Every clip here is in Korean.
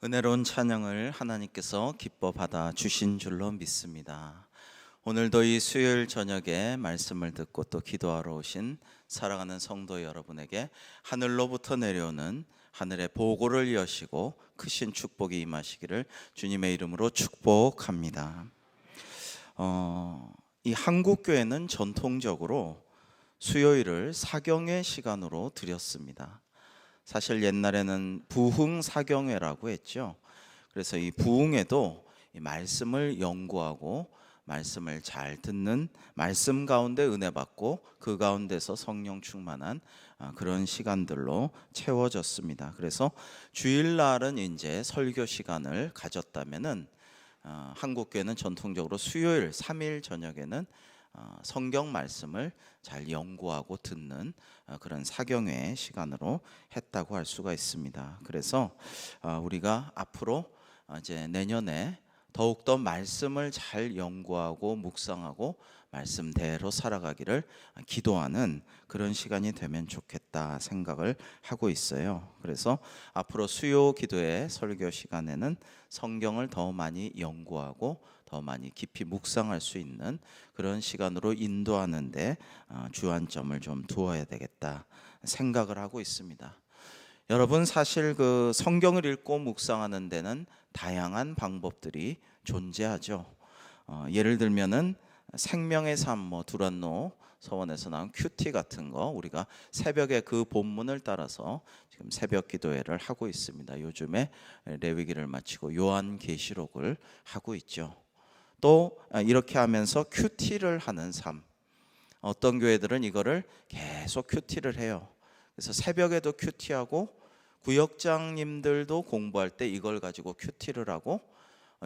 은혜로운 찬양을 하나님께서 기뻐 받아 주신 줄로 믿습니다. 오늘도 이 수요일 저녁에 말씀을 듣고 또 기도하러 오신 사랑하는 성도 여러분에게 하늘로부터 내려오는 하늘의 보고를 여시고 크신 축복이 임하시기를 주님의 이름으로 축복합니다. 이 한국교회는 전통적으로 수요일을 사경회 시간으로 드렸습니다. 사실 옛날에는 부흥사경회라고 했죠. 그래서 이 부흥에도 이 말씀을 연구하고 말씀을 잘 듣는, 말씀 가운데 은혜 받고 그 가운데서 성령 충만한 그런 시간들로 채워졌습니다. 그래서 주일날은 이제 설교 시간을 가졌다면은 한국교회는 전통적으로 수요일 3일 저녁에는 성경 말씀을 잘 연구하고 듣는 그런 사경회 시간으로 했다고 할 수가 있습니다. 그래서 우리가 앞으로 이제 내년에 더욱더 말씀을 잘 연구하고 묵상하고 말씀대로 살아가기를 기도하는 그런 시간이 되면 좋겠다 생각을 하고 있어요. 그래서 앞으로 수요 기도의 설교 시간에는 성경을 더 많이 연구하고 더 많이 깊이 묵상할 수 있는 그런 시간으로 인도하는데 주안점을 좀 두어야 되겠다 생각을 하고 있습니다. 여러분, 사실 그 성경을 읽고 묵상하는 데는 다양한 방법들이 존재하죠. 예를 들면은 생명의 삶, 두란노 서원에서 나온 큐티 같은 거 우리가 새벽에 그 본문을 따라서 지금 새벽 기도회를 하고 있습니다. 요즘에 레위기를 마치고 요한계시록을 하고 있죠. 또 이렇게 하면서 큐티를 하는 삶, 어떤 교회들은 이거를 계속 큐티를 해요. 그래서 새벽에도 큐티하고 구역장님들도 공부할 때 이걸 가지고 큐티를 하고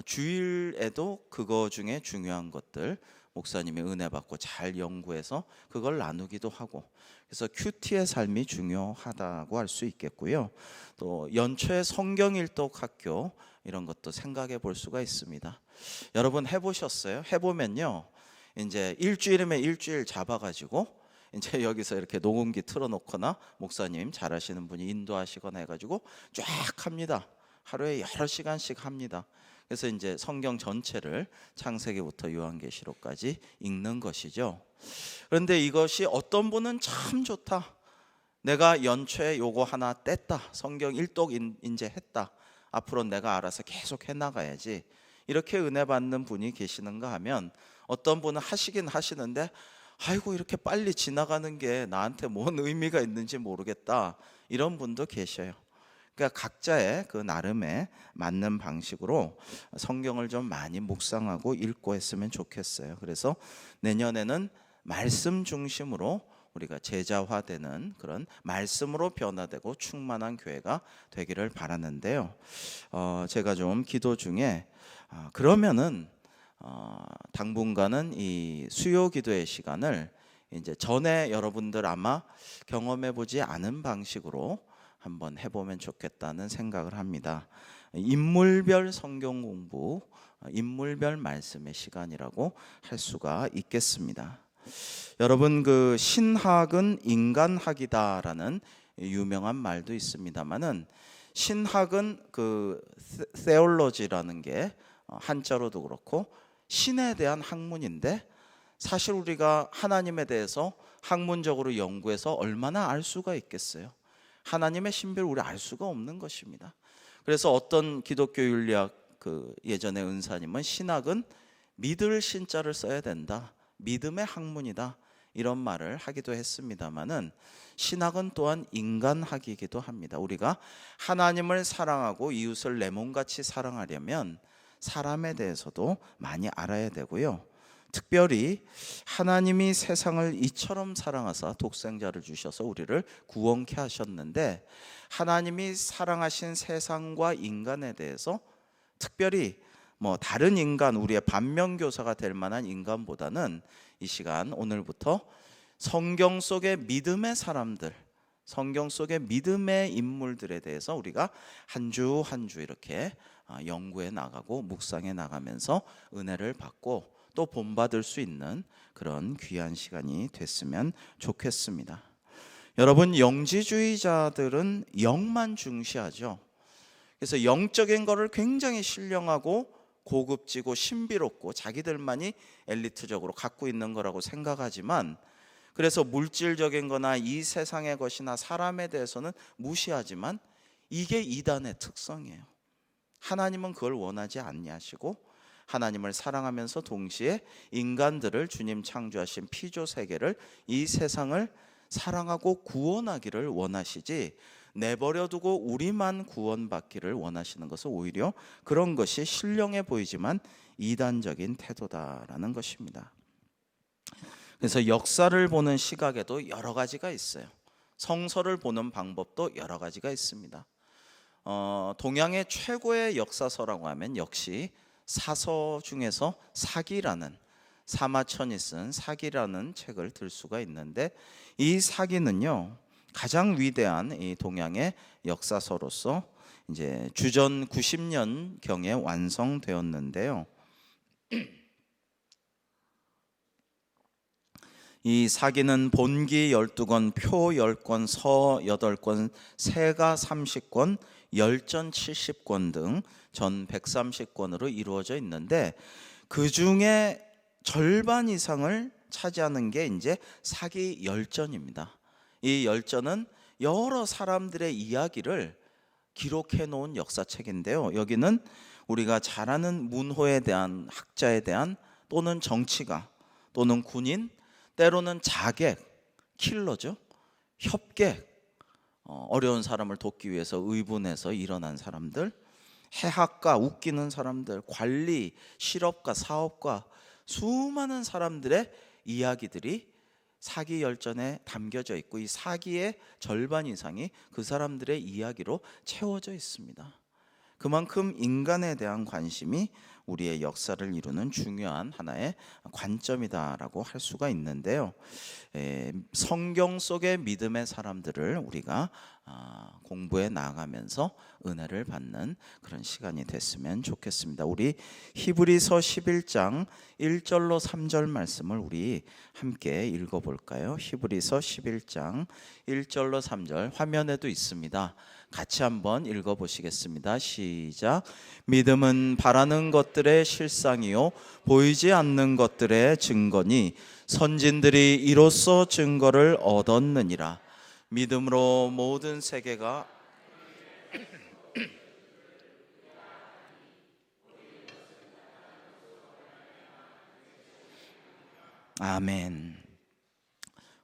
주일에도 그거 중에 중요한 것들 목사님이 은혜 받고 잘 연구해서 그걸 나누기도 하고, 그래서 큐티의 삶이 중요하다고 할 수 있겠고요. 또 연초에 성경일독 학교 이런 것도 생각해 볼 수가 있습니다. 여러분 해보셨어요? 해보면요, 이제 일주일이면 일주일 잡아가지고 이제 여기서 이렇게 녹음기 틀어놓거나 목사님 잘하시는 분이 인도하시거나 해가지고 쫙 합니다. 하루에 여러 시간씩 합니다. 그래서 이제 성경 전체를 창세기부터 요한계시록까지 읽는 것이죠. 그런데 이것이 어떤 분은 참 좋다, 내가 연초에 요거 하나 뗐다, 성경 일독 이제 했다, 앞으로 내가 알아서 계속 해나가야지, 이렇게 은혜 받는 분이 계시는가 하면, 어떤 분은 하시긴 하시는데 아이고 이렇게 빨리 지나가는 게 나한테 뭔 의미가 있는지 모르겠다, 이런 분도 계셔요. 그러니까 각자의 그 나름의 맞는 방식으로 성경을 좀 많이 묵상하고 읽고 했으면 좋겠어요. 그래서 내년에는 말씀 중심으로 우리가 제자화되는 그런 말씀으로 변화되고 충만한 교회가 되기를 바라는데요. 제가 좀 기도 중에 그러면은 당분간은 이 수요 기도의 시간을 이제 전에 여러분들 아마 경험해 보지 않은 방식으로 한번 해보면 좋겠다는 생각을 합니다. 인물별 성경 공부, 인물별 말씀의 시간이라고 할 수가 있겠습니다. 여러분, 그 신학은 인간학이다라는 유명한 말도 있습니다만은, 신학은 그 theology라는 게 한자로도 그렇고 신에 대한 학문인데, 사실 우리가 하나님에 대해서 학문적으로 연구해서 얼마나 알 수가 있겠어요? 하나님의 신비를 우리 알 수가 없는 것입니다. 그래서 어떤 기독교 윤리학 그 예전의 은사님은 신학은 믿을 신자를 써야 된다, 믿음의 학문이다, 이런 말을 하기도 했습니다마는, 신학은 또한 인간학이기도 합니다. 우리가 하나님을 사랑하고 이웃을 내 몸같이 사랑하려면 사람에 대해서도 많이 알아야 되고요. 특별히 하나님이 세상을 이처럼 사랑하사 독생자를 주셔서 우리를 구원케 하셨는데, 하나님이 사랑하신 세상과 인간에 대해서 특별히 다른 인간, 우리의 반면교사가 될 만한 인간보다는 이 시간 오늘부터 성경 속의 믿음의 사람들, 성경 속의 믿음의 인물들에 대해서 우리가 한 주 한 주 이렇게 연구해 나가고 묵상해 나가면서 은혜를 받고 또 본받을 수 있는 그런 귀한 시간이 됐으면 좋겠습니다. 여러분, 영지주의자들은 영만 중시하죠. 그래서 영적인 거를 굉장히 신령하고 고급지고 신비롭고 자기들만이 엘리트적으로 갖고 있는 거라고 생각하지만, 그래서 물질적인 거나 이 세상의 것이나 사람에 대해서는 무시하지만 이게 이단의 특성이에요. 하나님은 그걸 원하지 않냐시고, 하나님을 사랑하면서 동시에 인간들을, 주님 창조하신 피조 세계를, 이 세상을 사랑하고 구원하기를 원하시지, 내버려두고 우리만 구원받기를 원하시는 것은 오히려 그런 것이 신령해 보이지만 이단적인 태도다라는 것입니다. 그래서 역사를 보는 시각에도 여러 가지가 있어요. 성서를 보는 방법도 여러 가지가 있습니다. 동양의 최고의 역사서라고 하면 역시 사서 중에서 사기라는, 사마천이 쓴 사기라는 책을 들 수가 있는데, 이 사기는요 가장 위대한 이 동양의 역사서로서 이제 주전 90년 경에 완성되었는데요. 이 사기는 본기 12권, 표 10권, 서 8권, 세가 30권, 열전 70권 등 전 130권으로 이루어져 있는데, 그 중에 절반 이상을 차지하는 게 이제 사기 열전입니다. 이 열전은 여러 사람들의 이야기를 기록해 놓은 역사책인데요. 여기는 우리가 잘 아는 문호에 대한, 학자에 대한, 또는 정치가, 또는 군인, 때로는 자객, 킬러죠, 협객, 어려운 사람을 돕기 위해서 의분해서 일어난 사람들, 해학가, 웃기는 사람들, 관리, 실업가, 사업가, 수많은 사람들의 이야기들이 사기 열전에 담겨져 있고, 이 사기의 절반 이상이 그 사람들의 이야기로 채워져 있습니다. 그만큼 인간에 대한 관심이 우리의 역사를 이루는 중요한 하나의 관점이다라고 할 수가 있는데요. 성경 속의 믿음의 사람들을 우리가 공부해 나가면서 은혜를 받는 그런 시간이 됐으면 좋겠습니다. 우리 히브리서 11장 1절로 3절 말씀을 우리 함께 읽어볼까요? 히브리서 11장 1절로 3절 화면에도 있습니다. 같이 한번 읽어보시겠습니다. 시작. 믿음은 바라는 것들의 실상이요 보이지 않는 것들의 증거니 선진들이 이로써 증거를 얻었느니라. 믿음으로 모든 세계가 아멘.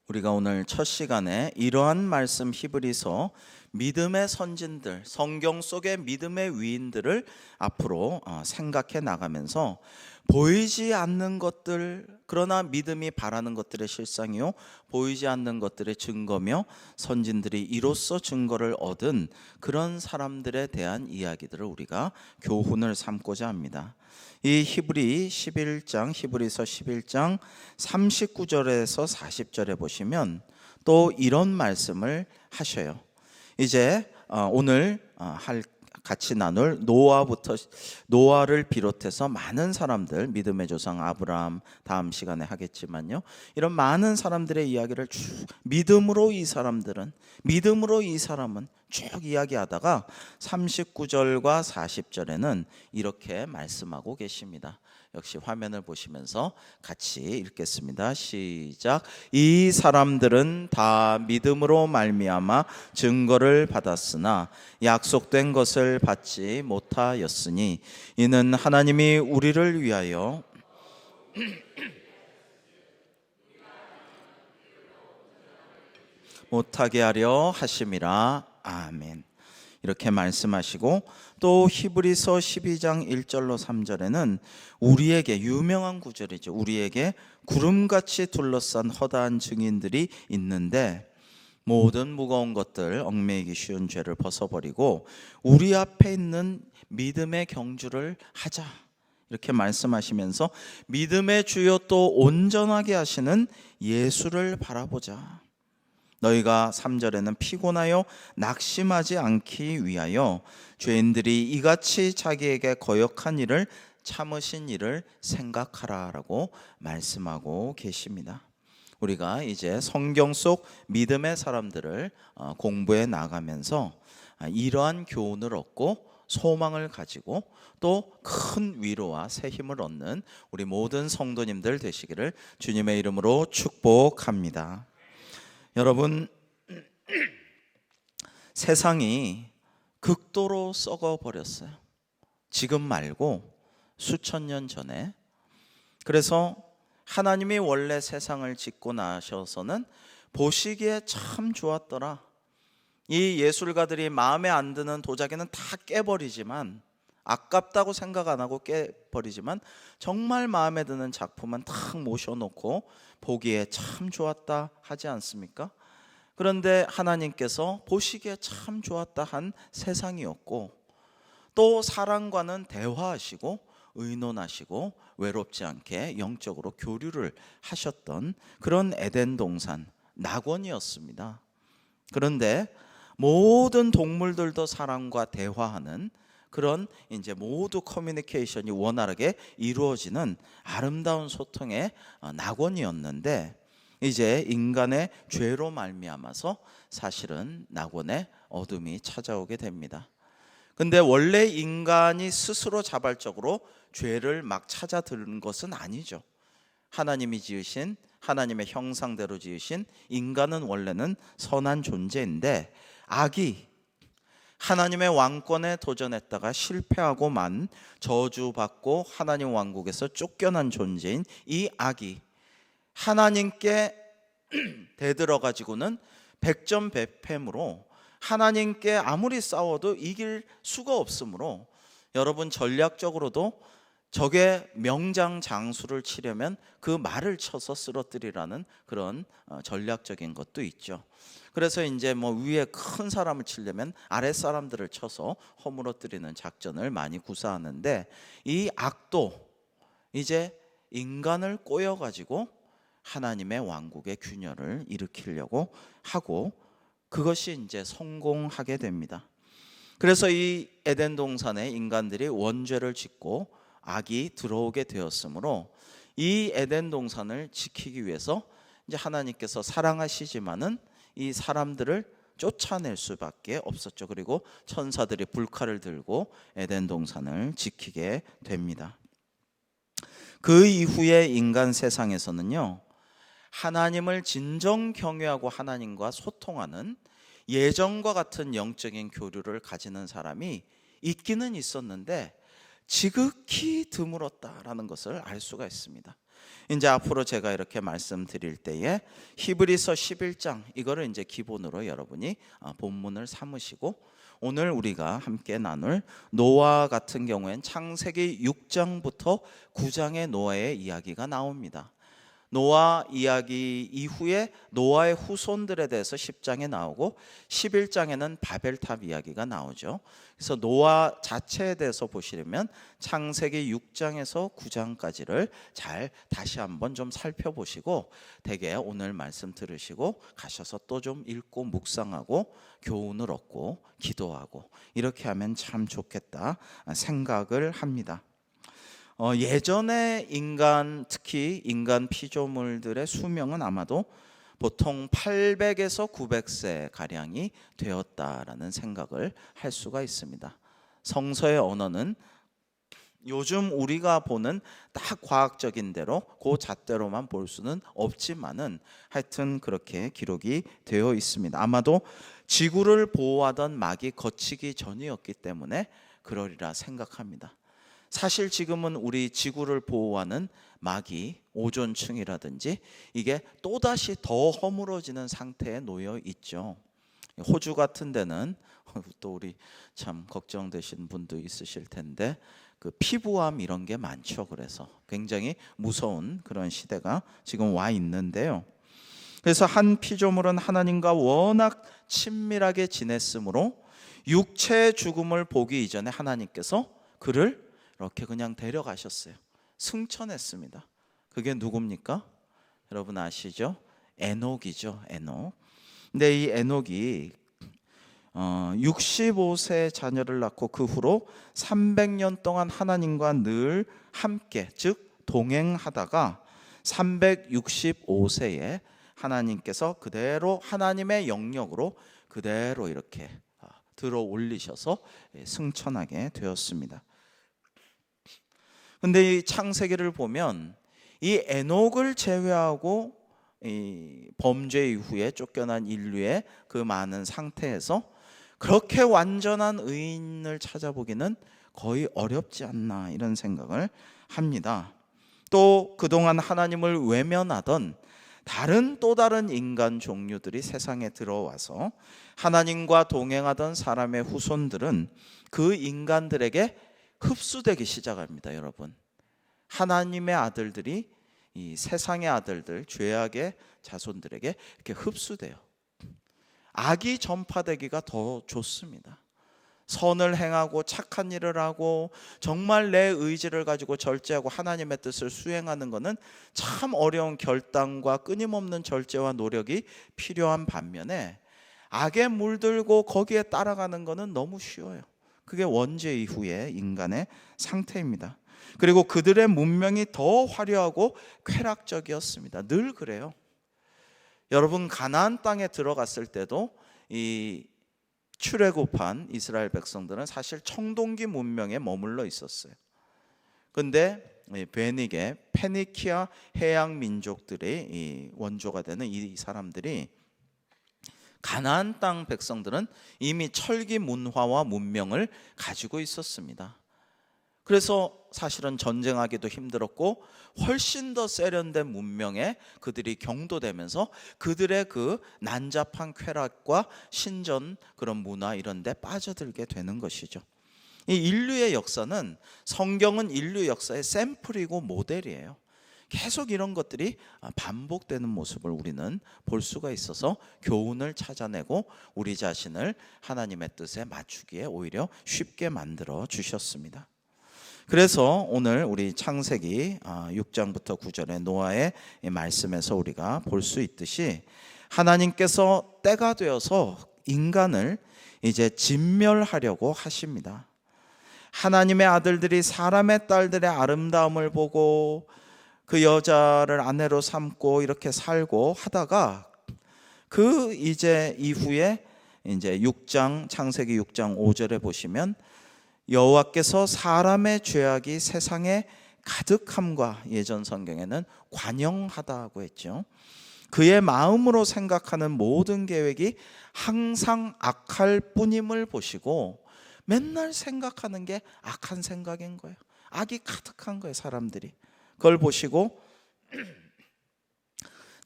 우리가 오늘 첫 시간에 이러한 말씀 히브리서 믿음의 선진들, 성경 속의 믿음의 위인들을 앞으로 생각해 나가면서 보이지 않는 것들, 그러나 믿음이 바라는 것들의 실상이요 보이지 않는 것들의 증거며 선진들이 이로써 증거를 얻은 그런 사람들에 대한 이야기들을 우리가 교훈을 삼고자 합니다. 이 히브리서 11장 39절에서 40절에 보시면 또 이런 말씀을 하셔요. 이제 오늘 같이 나눌 노아를 비롯해서 많은 사람들, 믿음의 조상 아브라함 다음 시간에 하겠지만요, 이런 많은 사람들의 이야기를 쭉 믿음으로 이 사람은 쭉 이야기하다가 39절과 40절에는 이렇게 말씀하고 계십니다. 역시 화면을 보시면서 같이 읽겠습니다. 시작. 이 사람들은 다 믿음으로 말미암아 증거를 받았으나 약속된 것을 받지 못하였으니 이는 하나님이 우리를 위하여 못하게 하려 하심이라. 아멘. 이렇게 말씀하시고, 또 히브리서 12장 1절로 3절에는 우리에게 유명한 구절이죠. 우리에게 구름같이 둘러싼 허다한 증인들이 있는데 모든 무거운 것들, 얽매이기 쉬운 죄를 벗어버리고 우리 앞에 있는 믿음의 경주를 하자, 이렇게 말씀하시면서 믿음의 주요 또 온전하게 하시는 예수를 바라보자. 너희가 3절에는 피곤하여 낙심하지 않기 위하여 죄인들이 이같이 자기에게 거역한 일을 참으신 일을 생각하라라고 말씀하고 계십니다. 우리가 이제 성경 속 믿음의 사람들을 공부해 나가면서 이러한 교훈을 얻고 소망을 가지고 또 큰 위로와 새 힘을 얻는 우리 모든 성도님들 되시기를 주님의 이름으로 축복합니다. 여러분, 세상이 극도로 썩어버렸어요. 지금 말고 수천 년 전에. 그래서 하나님이 원래 세상을 짓고 나셔서는 보시기에 참 좋았더라. 이 예술가들이 마음에 안 드는 도자기는 다 깨버리지만, 아깝다고 생각 안 하고 깨버리지만, 정말 마음에 드는 작품은 탁 모셔놓고 보기에 참 좋았다 하지 않습니까? 그런데 하나님께서 보시기에 참 좋았다 한 세상이었고, 또 사람과는 대화하시고 의논하시고 외롭지 않게 영적으로 교류를 하셨던 그런 에덴 동산, 낙원이었습니다. 그런데 모든 동물들도 사람과 대화하는 그런 이제 모두 커뮤니케이션이 원활하게 이루어지는 아름다운 소통의 낙원이었는데, 이제 인간의 죄로 말미암아서 사실은 낙원에 어둠이 찾아오게 됩니다. 근데 원래 인간이 스스로 자발적으로 죄를 막 찾아드는 것은 아니죠. 하나님이 지으신, 하나님의 형상대로 지으신 인간은 원래는 선한 존재인데, 악이 하나님의 왕권에 도전했다가 실패하고만 저주받고 하나님 왕국에서 쫓겨난 존재인 이 악이 하나님께 대들어 가지고는 백전백패므로 하나님께 아무리 싸워도 이길 수가 없으므로, 여러분 전략적으로도 적의 명장 장수를 치려면 그 말을 쳐서 쓰러뜨리라는 그런 전략적인 것도 있죠. 그래서 이제 뭐 위에 큰 사람을 치려면 아랫 사람들을 쳐서 허물어뜨리는 작전을 많이 구사하는데, 이 악도 이제 인간을 꼬여가지고 하나님의 왕국의 균열을 일으키려고 하고, 그것이 이제 성공하게 됩니다. 그래서 이 에덴 동산에 인간들이 원죄를 짓고 악이 들어오게 되었으므로, 이 에덴 동산을 지키기 위해서 이제 하나님께서 사랑하시지만은 이 사람들을 쫓아낼 수밖에 없었죠. 그리고 천사들이 불칼을 들고 에덴 동산을 지키게 됩니다. 그 이후에 인간 세상에서는요, 하나님을 진정 경외하고 하나님과 소통하는 예전과 같은 영적인 교류를 가지는 사람이 있기는 있었는데 지극히 드물었다라는 것을 알 수가 있습니다. 이제 앞으로 제가 이렇게 말씀드릴 때에 히브리서 11장, 이거를 이제 기본으로 여러분이 본문을 삼으시고, 오늘 우리가 함께 나눌 노아 같은 경우엔 창세기 6장부터 9장의 노아의 이야기가 나옵니다. 노아 이야기 이후에 노아의 후손들에 대해서 10장에 나오고 11장에는 바벨탑 이야기가 나오죠. 그래서 노아 자체에 대해서 보시려면 창세기 6장에서 9장까지를 잘 다시 한번 좀 살펴보시고, 대개 오늘 말씀 들으시고 가셔서 또 좀 읽고 묵상하고 교훈을 얻고 기도하고 이렇게 하면 참 좋겠다 생각을 합니다. 예전에 인간, 특히 인간 피조물들의 수명은 아마도 보통 800에서 900세 가량이 되었다라는 생각을 할 수가 있습니다. 성서의 언어는 요즘 우리가 보는 딱 과학적인 대로 그 잣대로만 볼 수는 없지만은 하여튼 그렇게 기록이 되어 있습니다. 아마도 지구를 보호하던 막이 거치기 전이었기 때문에 그러리라 생각합니다. 사실 지금은 우리 지구를 보호하는 막이 오존층이라든지 이게 또다시 더 허물어지는 상태에 놓여 있죠. 호주 같은 데는 또 우리 참 걱정되신 분도 있으실 텐데 그 피부암 이런 게 많죠. 그래서 굉장히 무서운 그런 시대가 지금 와 있는데요. 그래서 한 피조물은 하나님과 워낙 친밀하게 지냈으므로 육체의 죽음을 보기 이전에 하나님께서 그를 이렇게 그냥 데려가셨어요. 승천했습니다. 그게 누굽니까? 여러분 아시죠? 에녹이죠. 에녹. 근데 이 에녹이 65세 자녀를 낳고 그 후로 300년 동안 하나님과 늘 함께, 즉 동행하다가 365세에 하나님께서 그대로 하나님의 영역으로 그대로 이렇게 들어 올리셔서 승천하게 되었습니다. 근데 이 창세기를 보면 이 에녹을 제외하고 이 범죄 이후에 쫓겨난 인류의 그 많은 상태에서 그렇게 완전한 의인을 찾아보기는 거의 어렵지 않나 이런 생각을 합니다. 또 그동안 하나님을 외면하던 또 다른 인간 종류들이 세상에 들어와서 하나님과 동행하던 사람의 후손들은 그 인간들에게 흡수되기 시작합니다. 여러분, 하나님의 아들들이 이 세상의 아들들, 죄악의 자손들에게 이렇게 흡수돼요. 악이 전파되기가 더 좋습니다. 선을 행하고 착한 일을 하고 정말 내 의지를 가지고 절제하고 하나님의 뜻을 수행하는 것은 참 어려운 결단과 끊임없는 절제와 노력이 필요한 반면에 악에 물들고 거기에 따라가는 것은 너무 쉬워요. 그게 원죄 이후의 인간의 상태입니다. 그리고 그들의 문명이 더 화려하고 쾌락적이었습니다. 늘 그래요. 여러분, 가나안 땅에 들어갔을 때도 이 출애굽한 이스라엘 백성들은 사실 청동기 문명에 머물러 있었어요. 근데 베닉의 페니키아 해양 민족들의 이 원조가 되는 이 사람들이 가나안 땅 백성들은 이미 철기 문화와 문명을 가지고 있었습니다. 그래서 사실은 전쟁하기도 힘들었고 훨씬 더 세련된 문명에 그들이 경도되면서 그들의 그 난잡한 쾌락과 신전 그런 문화 이런 데 빠져들게 되는 것이죠. 이 인류의 역사는, 성경은 인류 역사의 샘플이고 모델이에요. 계속 이런 것들이 반복되는 모습을 우리는 볼 수가 있어서 교훈을 찾아내고 우리 자신을 하나님의 뜻에 맞추기에 오히려 쉽게 만들어 주셨습니다. 그래서 오늘 우리 창세기 6장부터 9절의 노아의 말씀에서 우리가 볼 수 있듯이 하나님께서 때가 되어서 인간을 이제 진멸하려고 하십니다. 하나님의 아들들이 사람의 딸들의 아름다움을 보고 그 여자를 아내로 삼고 이렇게 살고 하다가 그 이제 이후에 이제 창세기 6장 5절에 보시면 여호와께서 사람의 죄악이 세상에 가득함과, 예전 성경에는 관영하다고 했죠. 그의 마음으로 생각하는 모든 계획이 항상 악할 뿐임을 보시고 맨날 생각하는 게 악한 생각인 거예요. 악이 가득한 거예요, 사람들이. 그걸 보시고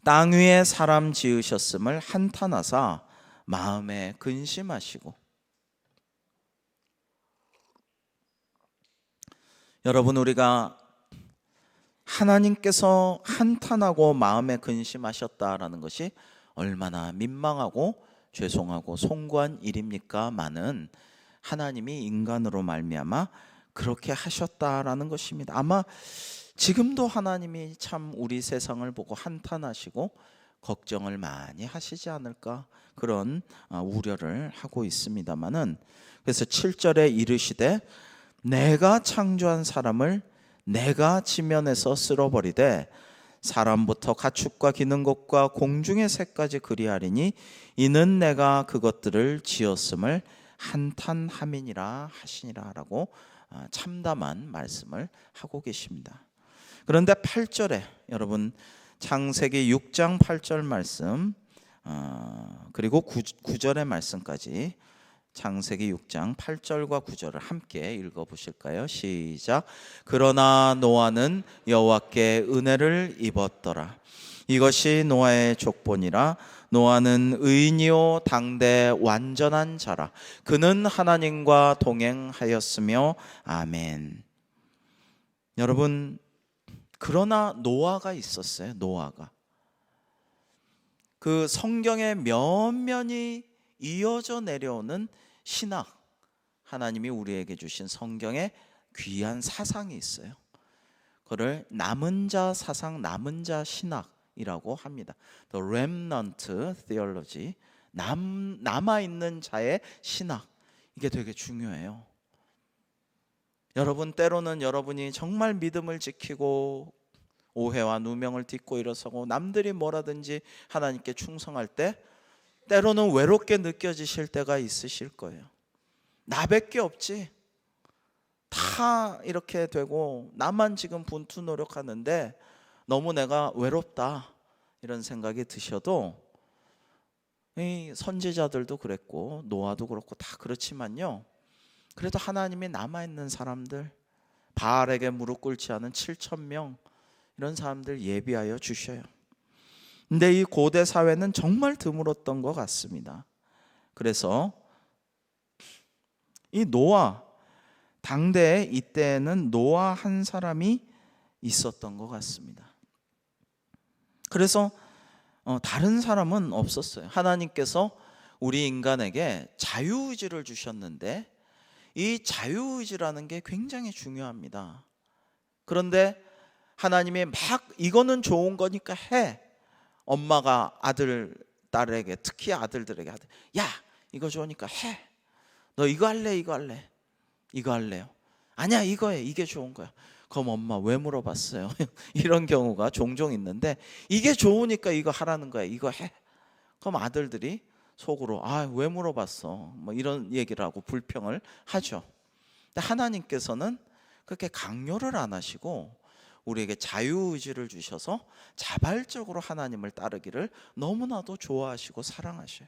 땅 위에 사람 지으셨음을 한탄하사 마음에 근심하시고. 여러분, 우리가 하나님께서 한탄하고 마음에 근심하셨다라는 것이 얼마나 민망하고 죄송하고 송구한 일입니까? 많은 하나님이 인간으로 말미암아 그렇게 하셨다라는 것입니다. 아마 지금도 하나님이 참 우리 세상을 보고 한탄하시고 걱정을 많이 하시지 않을까, 그런 우려를 하고 있습니다만은, 그래서 7절에 이르시되 내가 창조한 사람을 내가 지면에서 쓸어버리되 사람부터 가축과 기는 것과 공중의 새까지 그리하리니 이는 내가 그것들을 지었음을 한탄함이니라 하시니라 라고 참담한 말씀을 하고 계십니다. 그런데 8절에 여러분, 창세기 6장 8절 말씀 그리고 9절의 말씀까지, 창세기 6장 8절과 9절을 함께 읽어보실까요? 시작. 그러나 노아는 여호와께 은혜를 입었더라. 이것이 노아의 족본이라. 노아는 의인이요 당대 완전한 자라. 그는 하나님과 동행하였으며. 아멘. 여러분, 그러나 노아가 있었어요. 노아가. 그 성경의 면면이 이어져 내려오는 신학, 하나님이 우리에게 주신 성경의 귀한 사상이 있어요. 그를 남은 자 사상, 남은 자 신학이라고 합니다. The remnant theology, 남아있는 자의 신학, 이게 되게 중요해요. 여러분, 때로는 여러분이 정말 믿음을 지키고 오해와 누명을 딛고 일어서고 남들이 뭐라든지 하나님께 충성할 때 때로는 외롭게 느껴지실 때가 있으실 거예요. 나밖에 없지, 다 이렇게 되고 나만 지금 분투 노력하는데 너무 내가 외롭다, 이런 생각이 드셔도, 이 선지자들도 그랬고 노아도 그렇고 다 그렇지만요, 그래도 하나님이 남아있는 사람들, 바알에게 무릎 꿇지 않은 7,000명, 이런 사람들 예비하여 주셔요. 근데 이 고대 사회는 정말 드물었던 것 같습니다. 그래서 이 노아, 당대에 이때에는 노아 한 사람이 있었던 것 같습니다. 그래서 다른 사람은 없었어요. 하나님께서 우리 인간에게 자유의지를 주셨는데 이 자유의지라는 게 굉장히 중요합니다. 그런데 하나님이 막 이거는 좋은 거니까 해. 엄마가 아들, 딸에게, 특히 아들들에게, 야, 이거 좋으니까 해. 너 이거 할래? 이거 할래? 이거 할래요? 아니야, 이거 해. 이게 좋은 거야. 그럼 엄마 왜 물어봤어요? 이런 경우가 종종 있는데, 이게 좋으니까 이거 하라는 거야. 이거 해. 그럼 아들들이 속으로 왜 물어봤어? 뭐 이런 얘기를 하고 불평을 하죠. 근데 하나님께서는 그렇게 강요를 안 하시고 우리에게 자유의지를 주셔서 자발적으로 하나님을 따르기를 너무나도 좋아하시고 사랑하셔요.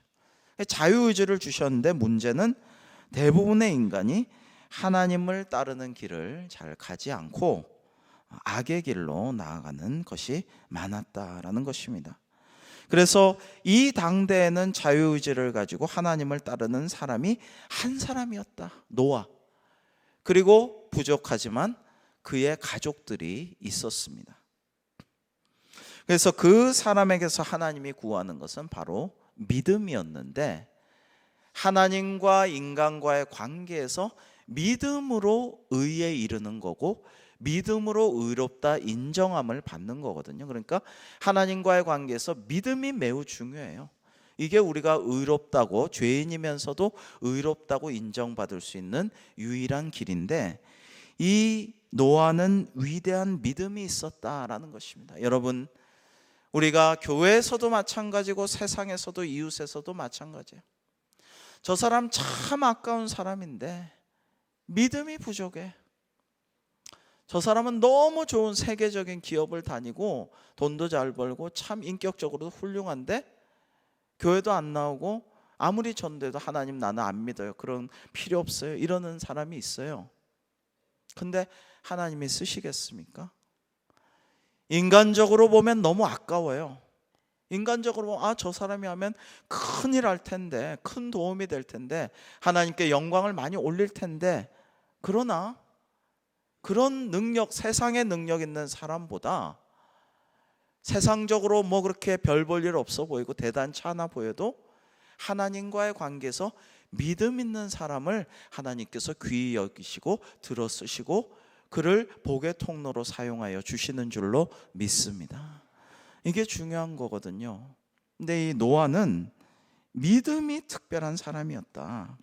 자유의지를 주셨는데 문제는 대부분의 인간이 하나님을 따르는 길을 잘 가지 않고 악의 길로 나아가는 것이 많았다라는 것입니다. 그래서 이 당대에는 자유의지를 가지고 하나님을 따르는 사람이 한 사람이었다, 노아. 그리고 부족하지만 그의 가족들이 있었습니다. 그래서 그 사람에게서 하나님이 구하는 것은 바로 믿음이었는데, 하나님과 인간과의 관계에서 믿음으로 의에 이르는 거고 믿음으로 의롭다 인정함을 받는 거거든요. 그러니까 하나님과의 관계에서 믿음이 매우 중요해요. 이게 우리가 의롭다고, 죄인이면서도 의롭다고 인정받을 수 있는 유일한 길인데, 이 노아는 위대한 믿음이 있었다라는 것입니다. 여러분, 우리가 교회에서도 마찬가지고 세상에서도 이웃에서도 마찬가지예요. 저 사람 참 아까운 사람인데 믿음이 부족해. 저 사람은 너무 좋은 세계적인 기업을 다니고 돈도 잘 벌고 참 인격적으로도 훌륭한데 교회도 안 나오고 아무리 전도해도 하나님 나는 안 믿어요, 그런 필요 없어요, 이러는 사람이 있어요. 근데 하나님이 쓰시겠습니까? 인간적으로 보면 너무 아까워요. 인간적으로 보면 저 사람이 하면 큰일 할 텐데, 큰 도움이 될 텐데, 하나님께 영광을 많이 올릴 텐데, 그러나 그런 능력, 세상의 능력 있는 사람보다 세상적으로 뭐 그렇게 별 볼 일 없어 보이고 대단치 않아 보여도 하나님과의 관계에서 믿음 있는 사람을 하나님께서 귀히 여기시고 들어쓰시고 그를 복의 통로로 사용하여 주시는 줄로 믿습니다. 이게 중요한 거거든요. 근데 이 노아는 믿음이 특별한 사람이었다.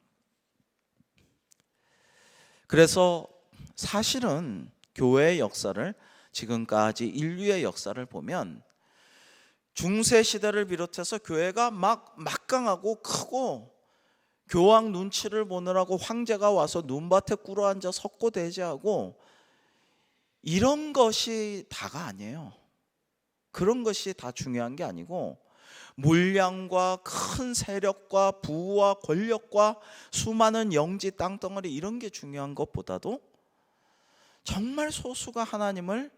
그래서 사실은 교회의 역사를, 지금까지 인류의 역사를 보면 중세 시대를 비롯해서 교회가 막 막강하고 크고 교황 눈치를 보느라고 황제가 와서 눈밭에 꿇어앉아 석고대죄하고 이런 것이 다가 아니에요. 그런 것이 다 중요한 게 아니고 물량과 큰 세력과 부와 권력과 수많은 영지 땅덩어리, 이런 게 중요한 것보다도 정말 소수가 하나님을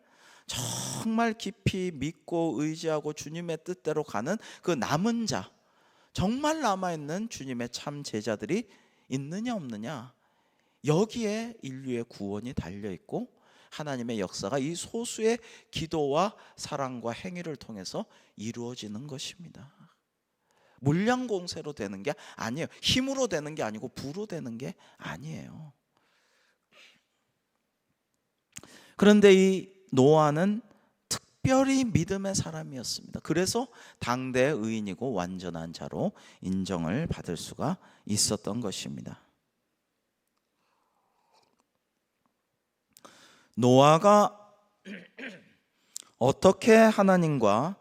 정말 깊이 믿고 의지하고 주님의 뜻대로 가는 그 남은 자, 정말 남아있는 주님의 참 제자들이 있느냐 없느냐, 여기에 인류의 구원이 달려있고 하나님의 역사가 이 소수의 기도와 사랑과 행위를 통해서 이루어지는 것입니다. 물량 공세로 되는 게 아니에요. 힘으로 되는 게 아니고 부로 되는 게 아니에요. 그런데 이 노아는 특별히 믿음의 사람이었습니다. 그래서 당대의 의인이고 완전한 자로 인정을 받을 수가 있었던 것입니다. 노아가 어떻게 하나님과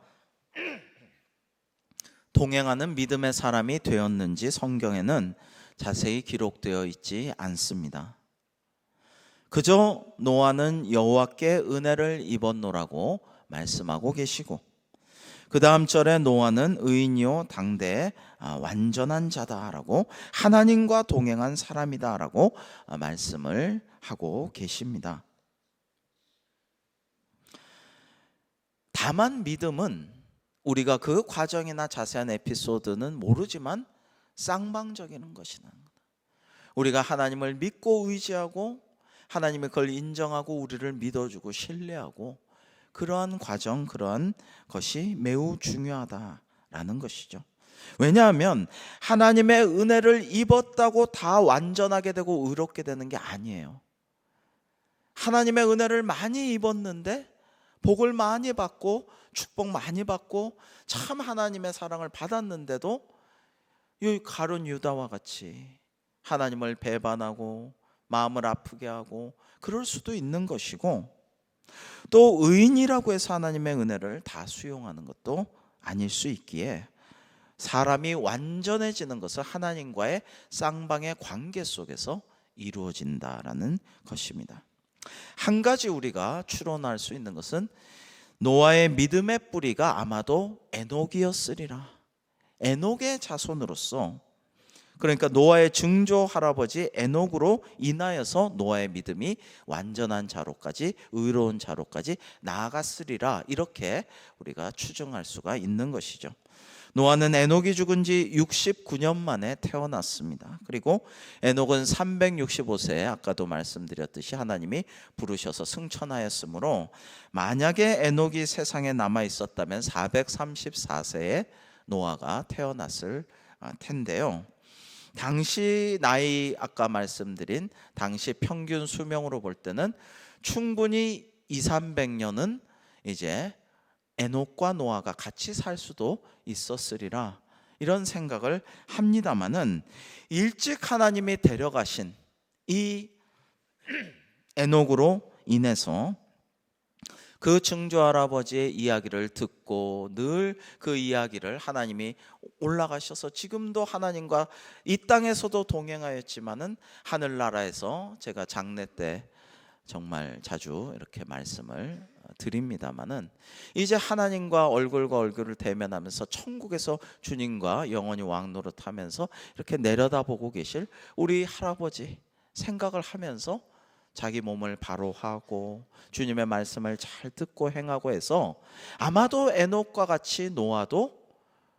동행하는 믿음의 사람이 되었는지 성경에는 자세히 기록되어 있지 않습니다. 그저 노아는 여호와께 은혜를 입었노라고 말씀하고 계시고, 그 다음 절에 노아는 의인이요 당대의 완전한 자다라고, 하나님과 동행한 사람이다라고 말씀을 하고 계십니다. 다만 믿음은 우리가 그 과정이나 자세한 에피소드는 모르지만 쌍방적인 것이다. 우리가 하나님을 믿고 의지하고 하나님이 그걸 인정하고 우리를 믿어주고 신뢰하고, 그러한 과정, 그러한 것이 매우 중요하다라는 것이죠. 왜냐하면 하나님의 은혜를 입었다고 다 완전하게 되고 의롭게 되는 게 아니에요. 하나님의 은혜를 많이 입었는데, 복을 많이 받고 축복 많이 받고 참 하나님의 사랑을 받았는데도 이 가룟 유다와 같이 하나님을 배반하고 마음을 아프게 하고 그럴 수도 있는 것이고, 또 의인이라고 해서 하나님의 은혜를 다 수용하는 것도 아닐 수 있기에, 사람이 완전해지는 것은 하나님과의 쌍방의 관계 속에서 이루어진다라는 것입니다. 한 가지 우리가 추론할 수 있는 것은 노아의 믿음의 뿌리가 아마도 에녹이었으리라. 에녹의 자손으로서, 그러니까 노아의 증조 할아버지 에녹으로 인하여서 노아의 믿음이 완전한 자로까지, 의로운 자로까지 나아갔으리라, 이렇게 우리가 추정할 수가 있는 것이죠. 노아는 에녹이 죽은 지 69년 만에 태어났습니다. 그리고 에녹은 365세에 아까도 말씀드렸듯이 하나님이 부르셔서 승천하였으므로, 만약에 에녹이 세상에 남아 있었다면 434세에 노아가 태어났을 텐데요. 당시 나이, 아까 말씀드린 당시 평균 수명으로 볼 때는 충분히 200~300년은 이제 에녹과 노아가 같이 살 수도 있었으리라, 이런 생각을 합니다마는, 일찍 하나님이 데려가신 이 에녹으로 인해서 그 증조 할아버지의 이야기를 듣고 늘 그 이야기를 하나님이 올라가셔서 지금도 하나님과 이 땅에서도 동행하였지만은 하늘나라에서 제가 장례 때 정말 자주 이렇게 말씀을 드립니다마는, 이제 하나님과 얼굴과 얼굴을 대면하면서 천국에서 주님과 영원히 왕노릇하면서 이렇게 내려다보고 계실 우리 할아버지 생각을 하면서 자기 몸을 바로 하고 주님의 말씀을 잘 듣고 행하고 해서, 아마도 에녹과 같이 노아도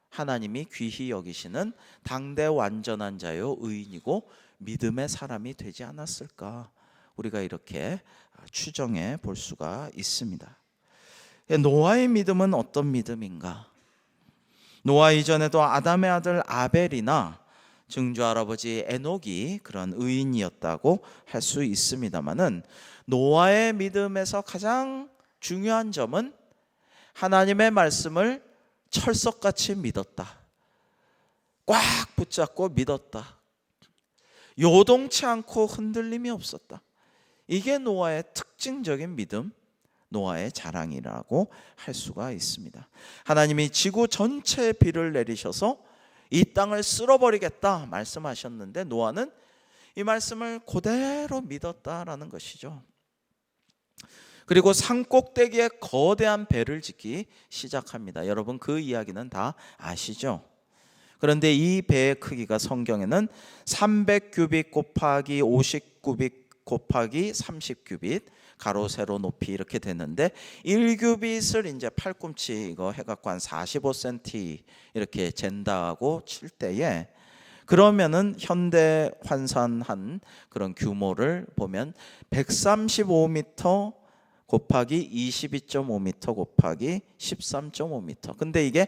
하나님이 귀히 여기시는 당대 완전한 자요 의인이고 믿음의 사람이 되지 않았을까, 우리가 이렇게 추정해 볼 수가 있습니다. 노아의 믿음은 어떤 믿음인가? 노아 이전에도 아담의 아들 아벨이나 증조 할아버지 에녹이 그런 의인이었다고 할 수 있습니다만은, 노아의 믿음에서 가장 중요한 점은 하나님의 말씀을 철석같이 믿었다. 꽉 붙잡고 믿었다. 요동치 않고 흔들림이 없었다. 이게 노아의 특징적인 믿음, 노아의 자랑이라고 할 수가 있습니다. 하나님이 지구 전체에 비를 내리셔서 이 땅을 쓸어버리겠다 말씀하셨는데, 노아는 이 말씀을 그대로 믿었다라는 것이죠. 그리고 산 꼭대기에 거대한 배를 짓기 시작합니다. 여러분 그 이야기는 다 아시죠? 그런데 이 배의 크기가 성경에는 300규빗 곱하기 50규빗 곱하기 30규빗, 가로 세로 높이 이렇게 되는데, 1규빗을 이제 팔꿈치 이거 해갖고 한 45cm 이렇게 잰다고 칠 때에, 그러면은 현대 환산한 그런 규모를 보면 135m 곱하기 22.5m 곱하기 13.5m. 근데 이게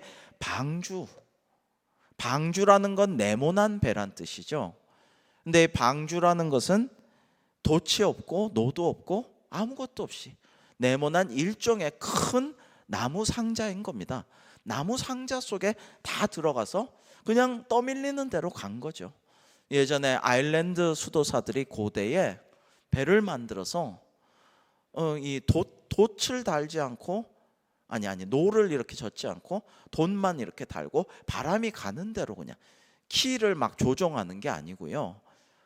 방주라는 건 네모난 배란 뜻이죠. 근데 방주라는 것은 돛이 없고 노도 없고 아무것도 없이 네모난 일종의 큰 나무 상자인 겁니다. 나무 상자 속에 다 들어가서 그냥 떠밀리는 대로 간 거죠. 예전에 아일랜드 수도사들이 고대에 배를 만들어서 이 돛을 달지 않고, 노를 이렇게 젓지 않고 돛만 이렇게 달고 바람이 가는 대로 그냥 키를 막 조정하는 게 아니고요.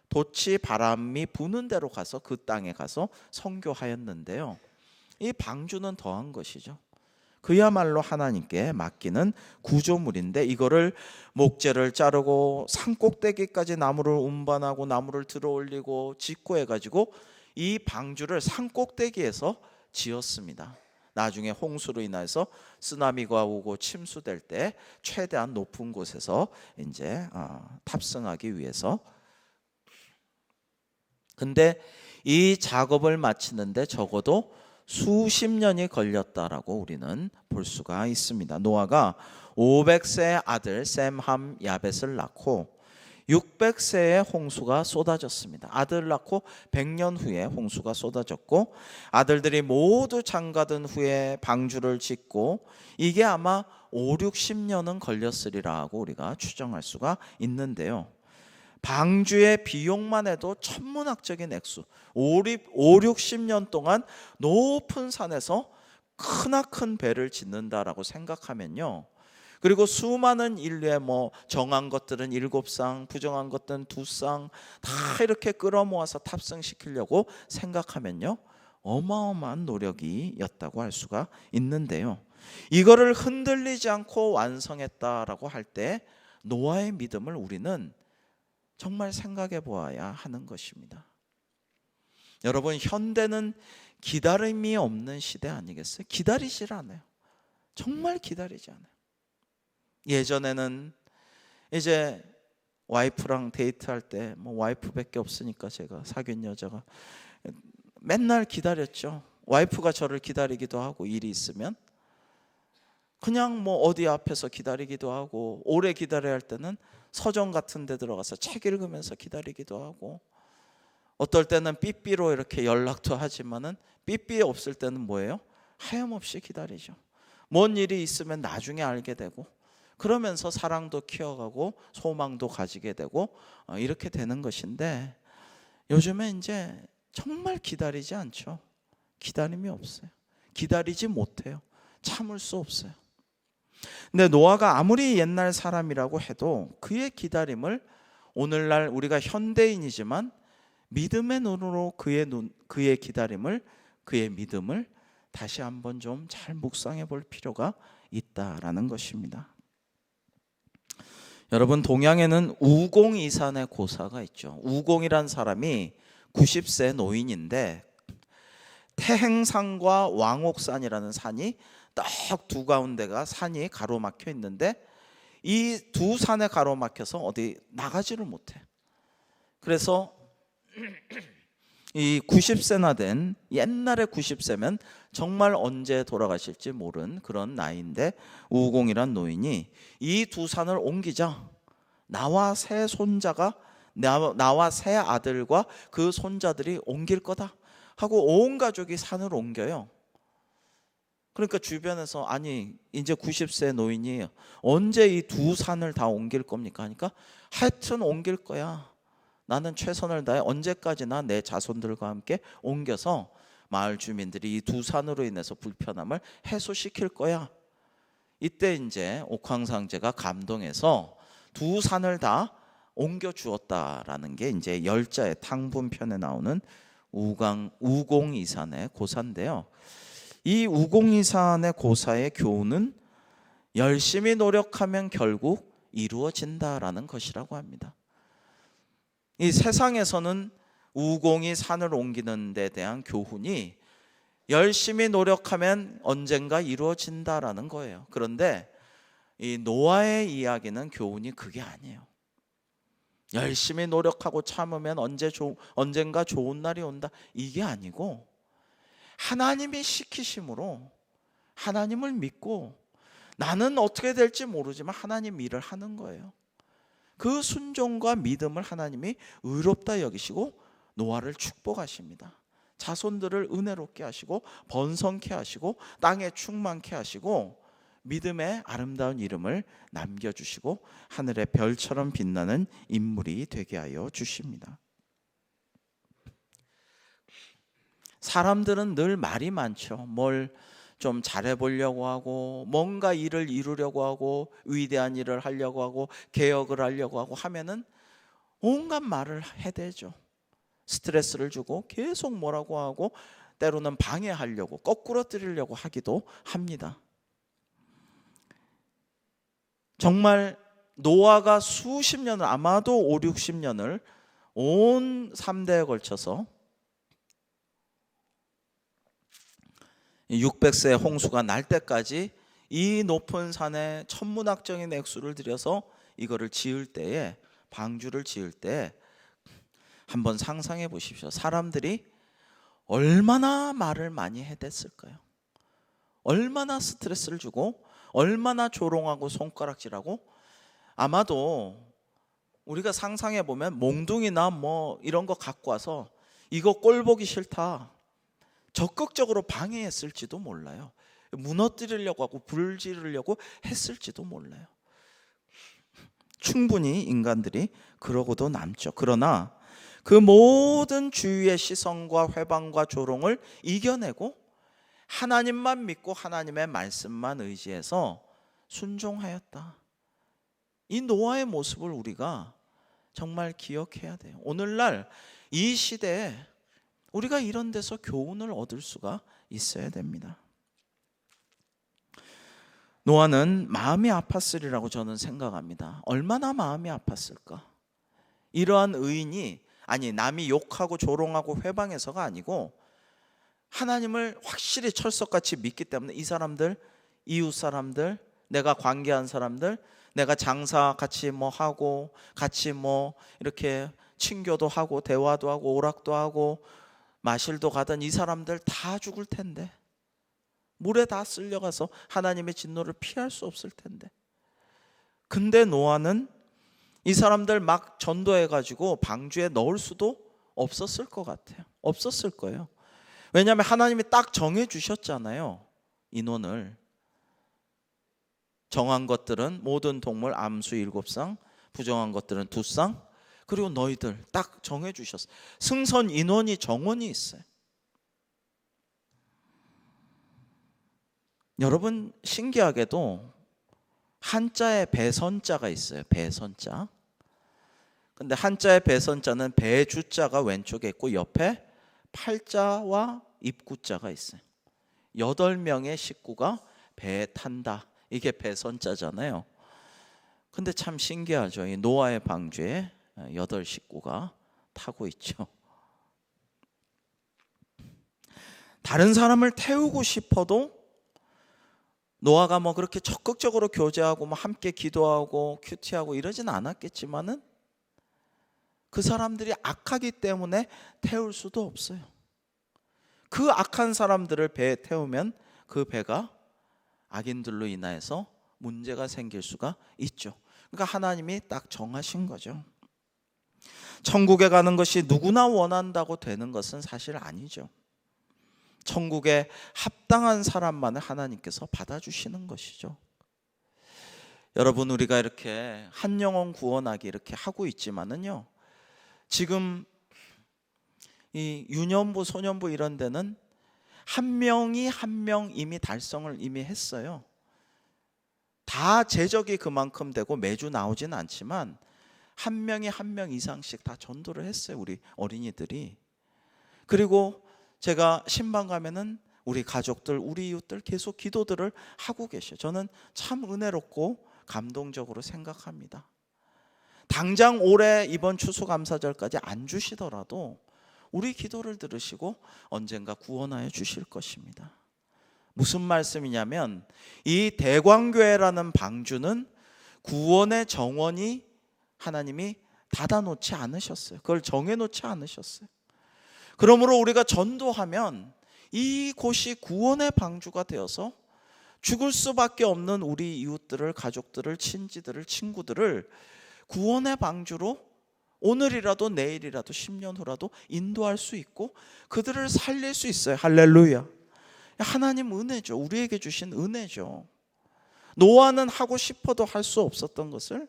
돛이 바람이 부는 대로 가서 그 땅에 가서 선교하였는데요. 이 방주는 더한 것이죠. 그야말로 하나님께 맡기는 구조물인데 이거를 목재를 자르고 산꼭대기까지 나무를 운반하고 나무를 들어 올리고 짓고 해가지고 이 방주를 산꼭대기에서 지었습니다. 나중에 홍수로 인해서 쓰나미가 오고 침수될 때 최대한 높은 곳에서 이제 탑승하기 위해서. 근데 이 작업을 마치는데 적어도 수십 년이 걸렸다라고 우리는 볼 수가 있습니다. 노아가 500세의 아들 셈함 야벳을 낳고 600세의 홍수가 쏟아졌습니다. 아들을 낳고 100년 후에 홍수가 쏟아졌고 아들들이 모두 장가든 후에 방주를 짓고 이게 아마 5, 60년은 걸렸으리라고 우리가 추정할 수가 있는데요. 방주의 비용만 해도 천문학적인 액수 5, 60년 동안 높은 산에서 크나큰 배를 짓는다라고 생각하면요, 그리고 수많은 인류의 정한 것들은 7쌍, 부정한 것들은 2쌍 다 이렇게 끌어모아서 탑승시키려고 생각하면요, 어마어마한 노력이었다고 할 수가 있는데요. 이거를 흔들리지 않고 완성했다라고 할 때 노아의 믿음을 우리는 정말 생각해 보아야 하는 것입니다. 여러분, 현대는 기다림이 없는 시대 아니겠어요? 기다리질 않아요. 정말 기다리지 않아요. 예전에는 이제 와이프랑 데이트할 때 와이프밖에 없으니까 제가 사귄 여자가 맨날 기다렸죠. 와이프가 저를 기다리기도 하고 일이 있으면 그냥 어디 앞에서 기다리기도 하고 오래 기다려야 할 때는 서점 같은 데 들어가서 책 읽으면서 기다리기도 하고 어떨 때는 삐삐로 이렇게 연락도 하지만은 삐삐 없을 때는 뭐예요? 하염없이 기다리죠. 뭔 일이 있으면 나중에 알게 되고 그러면서 사랑도 키워가고 소망도 가지게 되고 이렇게 되는 것인데 요즘에 이제 정말 기다리지 않죠. 기다림이 없어요. 기다리지 못해요. 참을 수 없어요. 근데 노아가 아무리 옛날 사람이라고 해도 그의 기다림을 오늘날 우리가 현대인이지만 믿음의 눈으로 그의 기다림을, 그의 믿음을 다시 한번 좀 잘 묵상해 볼 필요가 있다라는 것입니다. 여러분, 동양에는 우공이산의 고사가 있죠. 우공이란 사람이 90세 노인인데 태행산과 왕옥산이라는 산이 딱 두 가운데가 산이 가로막혀 있는데 이 두 산에 가로막혀서 어디 나가지를 못해. 그래서 이 90세나 된, 옛날에 90세면 정말 언제 돌아가실지 모르는 그런 나이인데 우공이란 노인이 이 두 산을 옮기자 나와 세 손자가, 나와 세 아들과 그 손자들이 옮길 거다 하고 온 가족이 산을 옮겨요. 그러니까 주변에서 아니 이제 90세 노인이 언제 이 두 산을 다 옮길 겁니까 하니까 하여튼 옮길 거야. 나는 최선을 다해 언제까지나 내 자손들과 함께 옮겨서 마을 주민들이 이 두 산으로 인해서 불편함을 해소시킬 거야. 이때 이제 옥황상제가 감동해서 두 산을 다 옮겨 주었다라는 게 이제 열자의 탕분편에 나오는 우공이산의 고사인데요. 이 우공이산의 고사의 교훈은 열심히 노력하면 결국 이루어진다라는 것이라고 합니다. 이 세상에서는 우공이 산을 옮기는 데 대한 교훈이 열심히 노력하면 언젠가 이루어진다라는 거예요. 그런데 이 노아의 이야기는 교훈이 그게 아니에요. 열심히 노력하고 참으면 언젠가 좋은 날이 온다, 이게 아니고 하나님이 시키심으로 하나님을 믿고 나는 어떻게 될지 모르지만 하나님 일을 하는 거예요. 그 순종과 믿음을 하나님이 의롭다 여기시고 노아를 축복하십니다. 자손들을 은혜롭게 하시고 번성케 하시고 땅에 충만케 하시고 믿음의 아름다운 이름을 남겨주시고 하늘의 별처럼 빛나는 인물이 되게 하여 주십니다. 사람들은 늘 말이 많죠. 뭘 좀 잘해보려고 하고 뭔가 일을 이루려고 하고 위대한 일을 하려고 하고 개혁을 하려고 하고 하면은 온갖 말을 해대죠. 스트레스를 주고 계속 뭐라고 하고 때로는 방해하려고 거꾸러뜨리려고 하기도 합니다. 정말 노아가 수십 년을, 아마도 5, 60년을 온 3대에 걸쳐서 600세의 홍수가 날 때까지 이 높은 산에 천문학적인 액수를 들여서 이거를 지을 때에, 방주를 지을 때 한번 상상해 보십시오. 사람들이 얼마나 말을 많이 해댔을까요? 얼마나 스트레스를 주고 얼마나 조롱하고 손가락질하고. 아마도 우리가 상상해 보면 몽둥이나 뭐 이런 거 갖고 와서 이거 꼴 보기 싫다 적극적으로 방해했을지도 몰라요. 무너뜨리려고 하고 불 지르려고 했을지도 몰라요. 충분히 인간들이 그러고도 남죠. 그러나 그 모든 주위의 시선과 회방과 조롱을 이겨내고 하나님만 믿고 하나님의 말씀만 의지해서 순종하였다. 이 노아의 모습을 우리가 정말 기억해야 돼요. 오늘날 이 시대에 우리가 이런 데서 교훈을 얻을 수가 있어야 됩니다. 노아는 마음이 아팠으리라고 저는 생각합니다. 얼마나 마음이 아팠을까? 이러한 의인이, 아니 남이 욕하고 조롱하고 회방해서가 아니고 하나님을 확실히 철석같이 믿기 때문에 이 사람들, 이웃 사람들, 내가 관계한 사람들, 내가 장사 같이 뭐 하고 같이 뭐 이렇게 친교도 하고 대화도 하고 오락도 하고 마실도 가던 이 사람들 다 죽을 텐데, 물에 다 쓸려가서 하나님의 진노를 피할 수 없을 텐데. 근데 노아는 이 사람들 막 전도해가지고 방주에 넣을 수도 없었을 것 같아요. 없었을 거예요. 왜냐하면 하나님이 딱 정해주셨잖아요. 인원을. 정한 것들은 모든 동물 암수 7쌍, 부정한 것들은 2쌍, 그리고 너희들 딱 정해주셨어요. 승선 인원이 정원이 있어요. 여러분 신기하게도 한자에 배선자가 있어요. 배선자. 근데 한자의 배선자는 배주자가 왼쪽에 있고 옆에 팔자와 입구자가 있어요. 8명의 식구가 배에 탄다. 이게 배선자잖아요. 근데 참 신기하죠. 이 노아의 방주에 8 식구가 타고 있죠. 다른 사람을 태우고 싶어도 노아가 뭐 그렇게 적극적으로 교제하고 뭐 함께 기도하고 큐티하고 이러진 않았겠지만은 그 사람들이 악하기 때문에 태울 수도 없어요. 그 악한 사람들을 배에 태우면 그 배가 악인들로 인하여서 문제가 생길 수가 있죠. 그러니까 하나님이 딱 정하신 거죠. 천국에 가는 것이 누구나 원한다고 되는 것은 사실 아니죠. 천국에 합당한 사람만을 하나님께서 받아주시는 것이죠. 여러분, 우리가 이렇게 한 영혼 구원하기 이렇게 하고 있지만은요, 지금 이 유년부, 소년부 이런 데는 한 명이 한 명 이미 달성을 이미 했어요. 다 제적이 그만큼 되고 매주 나오진 않지만 한 명이 한 명 이상씩 다 전도를 했어요. 우리 어린이들이. 그리고 제가 신방 가면은 우리 가족들, 우리 이웃들 계속 기도들을 하고 계셔요. 저는 참 은혜롭고 감동적으로 생각합니다. 당장 올해 이번 추수감사절까지 안 주시더라도 우리 기도를 들으시고 언젠가 구원하여 주실 것입니다. 무슨 말씀이냐면 이 대광교회라는 방주는 구원의 정원이 하나님이 닫아놓지 않으셨어요. 그걸 정해놓지 않으셨어요. 그러므로 우리가 전도하면 이곳이 구원의 방주가 되어서 죽을 수밖에 없는 우리 이웃들을, 가족들을, 친지들을, 친구들을 구원의 방주로 오늘이라도 내일이라도 10년 후라도 인도할 수 있고 그들을 살릴 수 있어요. 할렐루야. 하나님 은혜죠. 우리에게 주신 은혜죠. 노아는 하고 싶어도 할 수 없었던 것을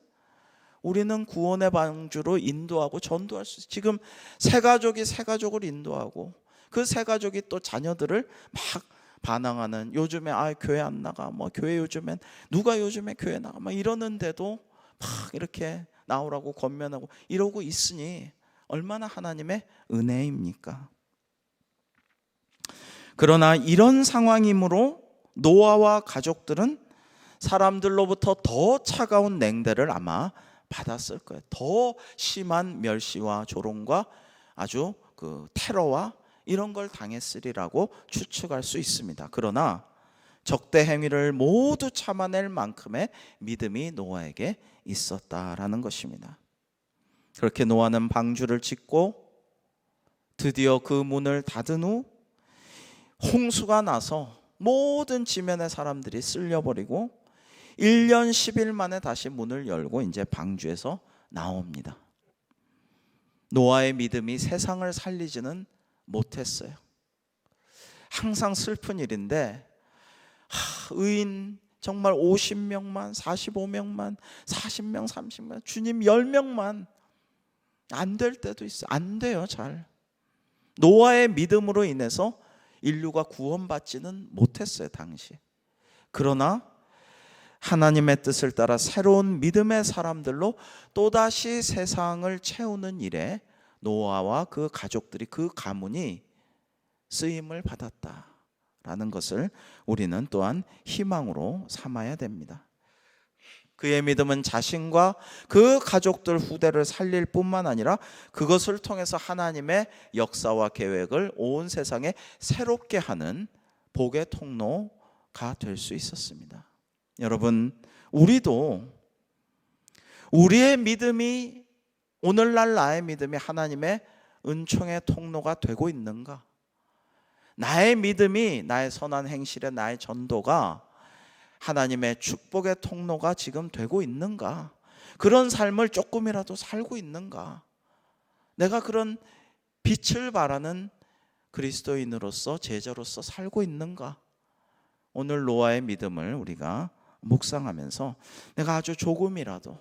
우리는 구원의 방주로 인도하고 전도할 수 있어요. 지금 새 가족이 새 가족을 인도하고 그 새 가족이 또 자녀들을 막 반항하는, 요즘에 교회 안 나가, 뭐 교회 요즘엔 누가 요즘에 교회 나가 막 이러는데도 막 이렇게 나오라고 권면하고 이러고 있으니 얼마나 하나님의 은혜입니까? 그러나 이런 상황이므로 노아와 가족들은 사람들로부터 더 차가운 냉대를 아마 받았을 거예요. 더 심한 멸시와 조롱과 아주 테러와 이런 걸 당했으리라고 추측할 수 있습니다. 그러나 적대 행위를 모두 참아낼 만큼의 믿음이 노아에게 있었다라는 것입니다. 그렇게 노아는 방주를 짓고 드디어 그 문을 닫은 후 홍수가 나서 모든 지면의 사람들이 쓸려버리고 1년 10일 만에 다시 문을 열고 이제 방주에서 나옵니다. 노아의 믿음이 세상을 살리지는 못했어요. 항상 슬픈 일인데 의인 정말 50명만, 45명만, 40명, 30명, 주님 10명만 안 될 때도 있어요. 안 돼요, 잘. 노아의 믿음으로 인해서 인류가 구원받지는 못했어요, 당시. 그러나 하나님의 뜻을 따라 새로운 믿음의 사람들로 또다시 세상을 채우는 일에 노아와 그 가족들이, 그 가문이 쓰임을 받았다라는 것을 우리는 또한 희망으로 삼아야 됩니다. 그의 믿음은 자신과 그 가족들 후대를 살릴 뿐만 아니라 그것을 통해서 하나님의 역사와 계획을 온 세상에 새롭게 하는 복의 통로가 될 수 있었습니다. 여러분, 우리도 우리의 믿음이, 오늘날 나의 믿음이 하나님의 은총의 통로가 되고 있는가? 나의 믿음이, 나의 선한 행실에 나의 전도가 하나님의 축복의 통로가 지금 되고 있는가? 그런 삶을 조금이라도 살고 있는가? 내가 그런 빛을 발하는 그리스도인으로서, 제자로서 살고 있는가? 오늘 노아의 믿음을 우리가 묵상하면서 내가 아주 조금이라도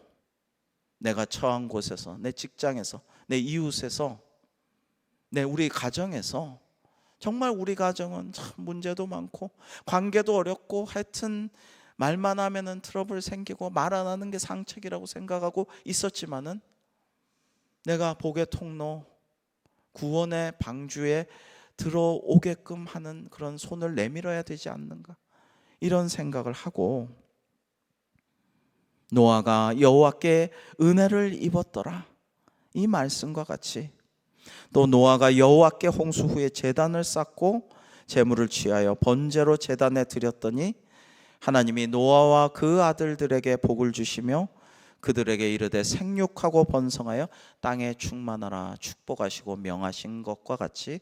내가 처한 곳에서, 내 직장에서, 내 이웃에서, 우리 가정에서, 정말 우리 가정은 참 문제도 많고 관계도 어렵고 하여튼 말만 하면은 트러블 생기고 말 안 하는 게 상책이라고 생각하고 있었지만은 내가 복의 통로, 구원의 방주에 들어오게끔 하는 그런 손을 내밀어야 되지 않는가, 이런 생각을 하고, 노아가 여호와께 은혜를 입었더라, 이 말씀과 같이 또 노아가 여호와께 홍수 후에 제단을 쌓고 제물을 취하여 번제로 제단에 드렸더니 하나님이 노아와 그 아들들에게 복을 주시며 그들에게 이르되 생육하고 번성하여 땅에 충만하라 축복하시고 명하신 것과 같이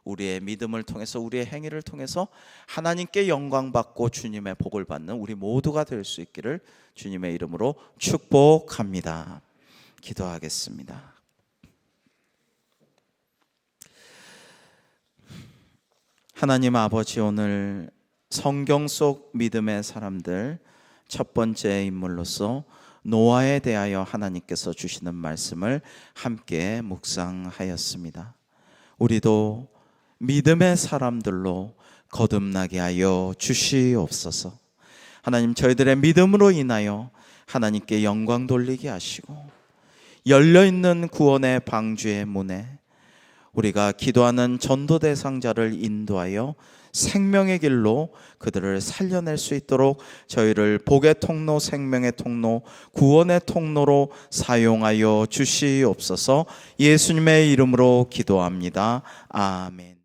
우리의 믿음을 통해서, 우리의 행위를 통해서 하나님께 영광 받고 주님의 복을 받는 우리 모두가 될 수 있기를 주님의 이름으로 축복합니다. 기도하겠습니다. 하나님 아버지, 오늘 성경 속 믿음의 사람들 첫 번째 인물로서 노아에 대하여 하나님께서 주시는 말씀을 함께 묵상하였습니다. 우리도 믿음의 사람들로 거듭나게 하여 주시옵소서. 하나님, 저희들의 믿음으로 인하여 하나님께 영광 돌리게 하시고 열려있는 구원의 방주의 문에 우리가 기도하는 전도 대상자를 인도하여 생명의 길로 그들을 살려낼 수 있도록 저희를 복의 통로, 생명의 통로, 구원의 통로로 사용하여 주시옵소서. 예수님의 이름으로 기도합니다. 아멘.